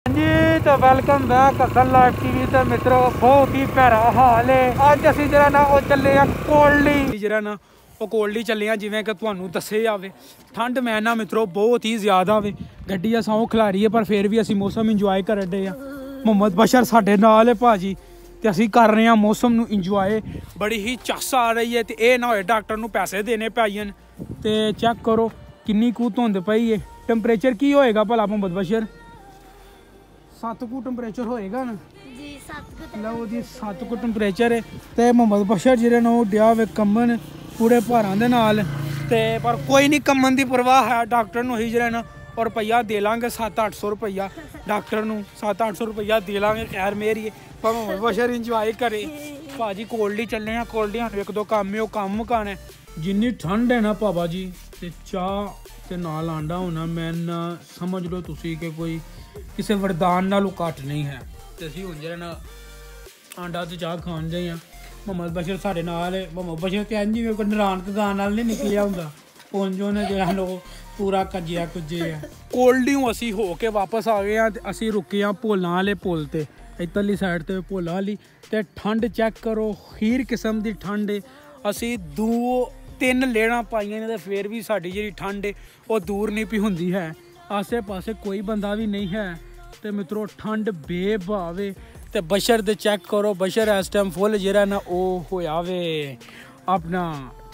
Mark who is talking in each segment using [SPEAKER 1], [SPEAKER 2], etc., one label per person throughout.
[SPEAKER 1] जी तो welcome back असल live TV तो मित्रों बहुत ही प्यारा हाल है। अज असी जरा ना वो चले कोल्डी जरा ना वो कोल्डी चले जिमें कि तुहानू दसे जाए ठंड मैं ना मित्रों बहुत ही ज़्यादा वे गड्डी असां वो खिलारी है पर फिर भी असी मौसम इंजॉय कर रहे हैं। मुहम्मद बशर साडे नाल है भाजी तो असी कर रहे हैं मौसम नू इंजॉय। बड़ी ही चस आ रही है तो यह ना होए डॉक्टर नू पैसे देने पाइन तो चेक करो किन्नी कू धुंध पई है। टैंपरेचर की होएगा भला मुहम्मद बशर 7 को टैंपरेचर होएगा ना
[SPEAKER 2] जी 7
[SPEAKER 1] लो जी 7 को टैंपरेचर है तो मुहम्मद बशर जिहड़े ने डिया वे कम्मन पूरे भारां दे नाल ते पर कोई नहीं कम्मन की परवाह है डॉक्टर नू ही जिहड़े ना और रुपया दे लांगे 700-800 रुपया डॉक्टर नू 700-800 रुपया दे लांगे। खैर मेरी पर मुहम्मद बशर इंजॉय करे भाजी कोल्डी चलने हैं कोल्डी सानू एक दो काम है वो काम मुकाना है। जिन्नी ठंड है ना पापा जी ते चाह ते नाल आंडा होना मैं ना समझ लो तुसी कि कोई किसी वरदान नालों घट नहीं है तो असीं हुण जिहड़ा ना आंडा ते चाह खान दे मुहम्मद बशर साडे नाल है। मुहम्मद बशर ते इंज जिवें कोई नरान कगान नाल नहीं निकलिया हुंदा उंज उहने जिहड़ा लो पूरा कज्जिया कुज्जे है। कोल्डियों असीं हो के वापस आ गए हैं ते असीं रुके हां भोलां वाले पुल ते इधरली साइड ते भोलां वाली ते ठंड चेक करो खीर किस्म दी ठंड है। असीं 2-3 लेड़ां पाईयां ने ते फिर भी साडी जिहड़ी ठंड है वो दूर नहीं पई हुंदी है। आसे पासे कोई बंदा भी नहीं है तो मित्रों ठंड बेभावे तो बशर दे चेक करो बशर इस टाइम फुल जिहड़ा ना वो होया वे अपना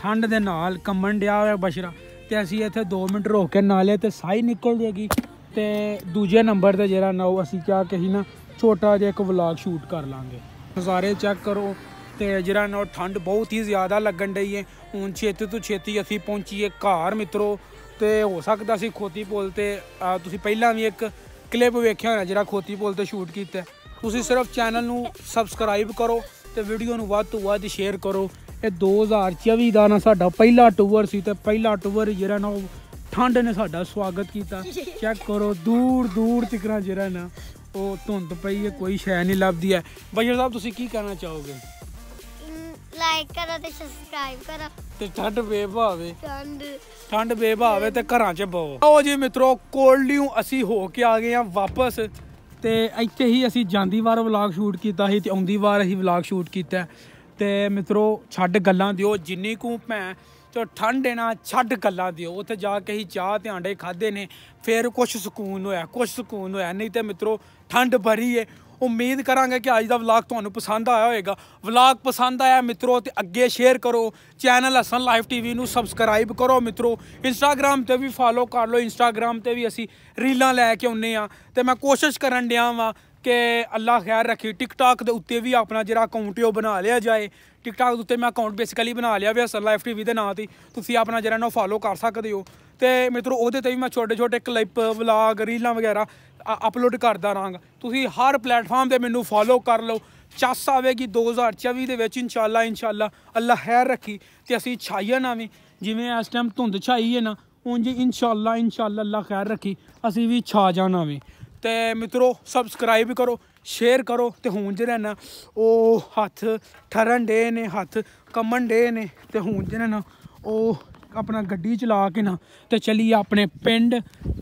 [SPEAKER 1] ठंड दे नाल कम्मन डिया वे बशरा तो असीं इत्थे 2 मिनट रोक के नाले तो साही निकल जाएगी तो दूजे नंबर ते जिहड़ा ना वो असीं क्या कही ना छोटा जिहा एक व्लॉग शूट कर लांगे। नज़ारे चेक करो तो जिहड़ा ना ठंड बहुत ही ज़्यादा लगन डई है। हुण छेती तो छेती असीं पहुंचीए घर मित्रों तो हो सकता असीं खोती पुल ते तुसीं पहलां भी एक क्लिप वेख्या होना जिहड़ा खोती पुल ते शूट कीता। तुसीं सिर्फ चैनल नू सबसक्राइब करो तो वीडियो नू वध तो वध शेयर करो। ये 2024 का ना साडा पहला टूर सी ते पहला टूर जिहड़ा ना ठंड ने साडा स्वागत किया। चेक करो दूर दूर तिकरा जिहड़ा ना वो धुंध पई है कोई शै नहीं लभदी है। बशर साहब तुसीं की कहना चाहोगे?
[SPEAKER 2] लाइक करो ते सब्सक्राइब करो
[SPEAKER 1] ते ठंड बेभावे
[SPEAKER 2] ठंड
[SPEAKER 1] बेभावे ते घरां च बहो। आओ जी मित्रों कोल्डियों असीं हो के आ गए हैं वापस ते इत्थे ही असीं जांदी वार व्लॉग शूट कीता ही ते आउंदी वार असीं व्लॉग शूट कीता ते मित्रों छड्ड गल्लां दिओ जिन्नी कू भैं तो ठंड है ना छड्ड गल्लां दिओ। उत्थे जाके ही चाह ते आंडे खादे ने फिर कुछ सुकून होया नहीं तो मित्रों ठंड भरी है। उम्मीद करांगे कि अज का व्लॉग तुहानू पसंद आया होएगा। व्लॉग पसंद आया मित्रों तो अगे शेयर करो चैनल हसन लाइव टीवी नू सबसक्राइब करो मित्रों। इंस्टाग्राम ते भी फॉलो कर लो इंस्टाग्राम ते भी असी रीलां लैके आउने आ ते मैं कोशिश करन डिया वां कि अल्लाह खैर रखी टिकटॉक के उत्ते भी अपना जिहड़ा अकाउंट है वो बना लिया जाए। टिकटॉक के उत्ते मैं अकाउंट बेसिकली बना लिया वे हसन लाइव टीवी के नाम से तुसीं अपना जिहड़ा ना फॉलो कर सकते हो तो मित्रों उहदे ते भी मैं छोटे छोटे क्लिप व्लॉग रीलां वगैरह अपलोड करता रहांगा। तुसीं हर प्लेटफॉर्म ते मैनू फॉलो कर लो। चस आवेगी 2024 दे विच इंशाअल्लाह अल्लाह खैर रखी ते असीं छाई जाना वी जिवें इस टाइम धुंध छाई है ना उंज इंशाअल्लाह अल्लाह खैर रखी असीं भी छा जाना वी। ते मित्रों सबसक्राइब करो शेयर करो तो हुण जिहड़ा ना वो हत्थ ठरन डे ने हत्थ कम्मन डे ने ते हुण जिहड़ा ना वो अपना गड्डी चला के ना तो चलिए अपने पिंड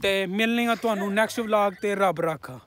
[SPEAKER 1] ते मिलने तुहानू नैक्सट व्लॉग ते रब रखा।